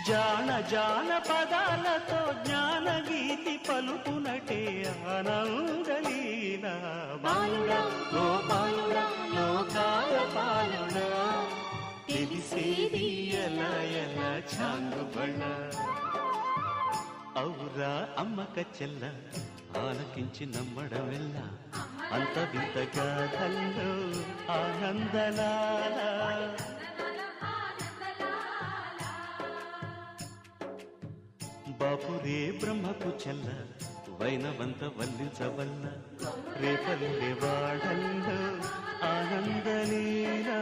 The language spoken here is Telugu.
జాన జాన పదాలతో జ్ఞానగీతి పలుకునటే ఆనందలీల బాలుడా గోపాలుడా లోకాల పాలుడా తెలిసేది ఎలా ఎలా చాంగుబళ్ళ ఔరా అమ్మక చెల్ల ఆలకించి నమ్మడమెల్ల అంత వింత గాథల్లో ఆనందలాల బాపురే బ్రహ్మకు చెల్ల వైనవంత వల్లించవల్ల రేపల్లె వాడల్లో ఆనందలీలా